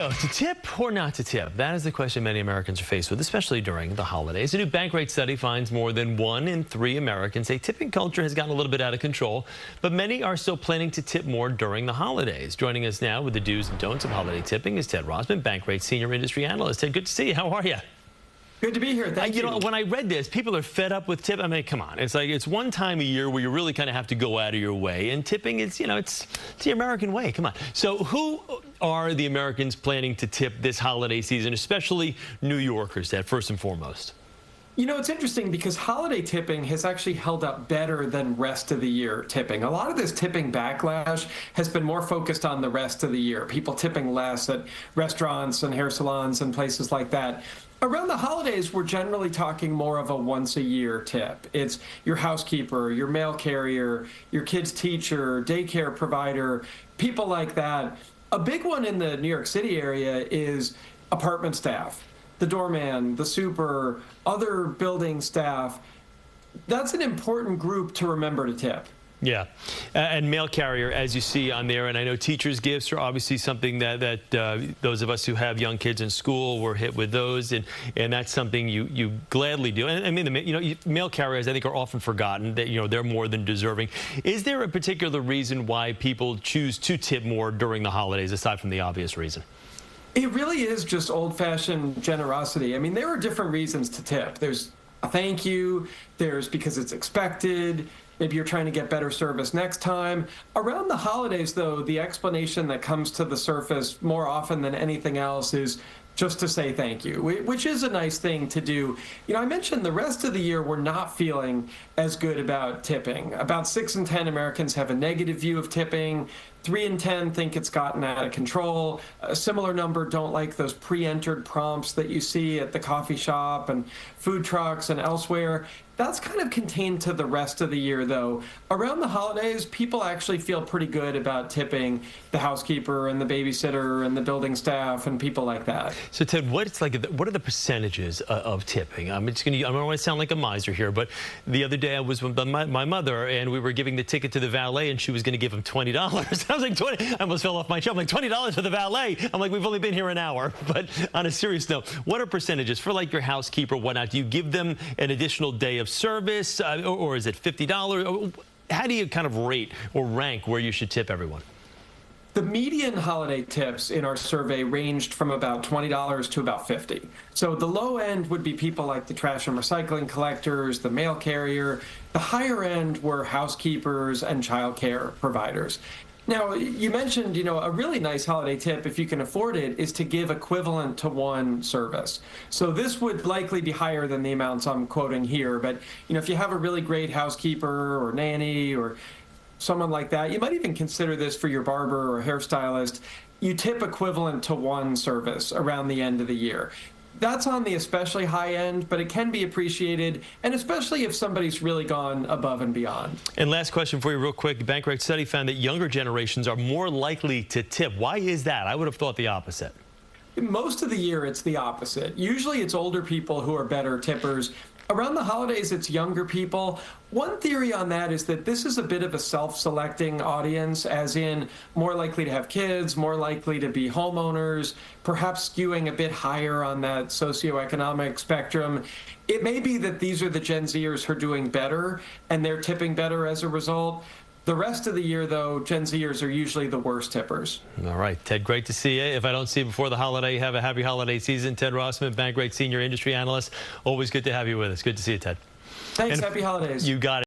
To tip or not to tip? That is the question many Americans are faced with, especially during the holidays. A new Bankrate study finds more than 1 in 3 Americans say tipping culture has gotten a little bit out of control, but many are still planning to tip more during the holidays. Joining us now with the do's and don'ts of holiday tipping is Ted Rossman, Bankrate Senior Industry Analyst. Ted, good to see you. How are you? Good to be here. Thank you. You know, when I read this, people are fed up with tip. I mean, come on. It's like it's one time a year where you really kind of have to go out of your way. And tipping is, it's the American way. Come on. So who are the Americans planning to tip this holiday season, especially New Yorkers, Ted, first and foremost? You know, it's interesting because holiday tipping has actually held up better than rest of the year tipping. A lot of this tipping backlash has been more focused on the rest of the year. People tipping less at restaurants and hair salons and places like that. Around the holidays, we're generally talking more of a once-a-year tip. It's your housekeeper, your mail carrier, your kid's teacher, daycare provider, people like that. A big one in the New York City area is apartment staff, the doorman, the super, other building staff. That's an important group to remember to tip. Yeah, and mail carrier, as you see on there, and I know teachers' gifts are obviously something that those of us who have young kids in school were hit with those, and that's something you gladly do. And I mean, mail carriers, I think, are often forgotten. That they're more than deserving. Is there a particular reason why people choose to tip more during the holidays, aside from the obvious reason? It really is just old-fashioned generosity. I mean, there are different reasons to tip. There's a thank you. There's because it's expected. Maybe you're trying to get better service next time. Around the holidays, though, the explanation that comes to the surface more often than anything else is just to say thank you, which is a nice thing to do. I mentioned the rest of the year we're not feeling as good about tipping. About 6 in 10 Americans have a negative view of tipping. 3 in 10 think it's gotten out of control. A similar number don't like those pre-entered prompts that you see at the coffee shop and food trucks and elsewhere. That's kind of contained to the rest of the year, though. Around the holidays, people actually feel pretty good about tipping the housekeeper and the babysitter and the building staff and people like that. So, Ted, what are the percentages of tipping? I don't want to sound like a miser here, but the other day I was with my mother, and we were giving the ticket to the valet, and she was going to give him $20. I was like, 20. I almost fell off my chair. I'm like, $20 for the valet. I'm like, we've only been here an hour. But on a serious note, what are percentages for like your housekeeper, whatnot? Do you give them an additional day of service, or is it $50? How do you kind of rate or rank where you should tip everyone? The median holiday tips in our survey ranged from about $20 to about $50. So the low end would be people like the trash and recycling collectors, the mail carrier. The higher end were housekeepers and childcare providers. Now, you mentioned, a really nice holiday tip, if you can afford it, is to give equivalent to one service. So this would likely be higher than the amounts I'm quoting here. But, if you have a really great housekeeper or nanny or someone like that, you might even consider this for your barber or hairstylist. You tip equivalent to one service around the end of the year. That's on the especially high end, but it can be appreciated, and especially if somebody's really gone above and beyond. And last question for you real quick. The Bankrate study found that younger generations are more likely to tip. Why is that? I would have thought the opposite. Most of the year, it's the opposite. Usually it's older people who are better tippers. Around the holidays, it's younger people. One theory on that is that this is a bit of a self-selecting audience, as in more likely to have kids, more likely to be homeowners, perhaps skewing a bit higher on that socioeconomic spectrum. It may be that these are the Gen Zers who are doing better, and they're tipping better as a result. The rest of the year, though, Gen Zers are usually the worst tippers. All right, Ted, great to see you. If I don't see you before the holiday, have a happy holiday season. Ted Rossman, Bankrate Senior Industry Analyst. Always good to have you with us. Good to see you, Ted. Thanks. Happy holidays. You got it.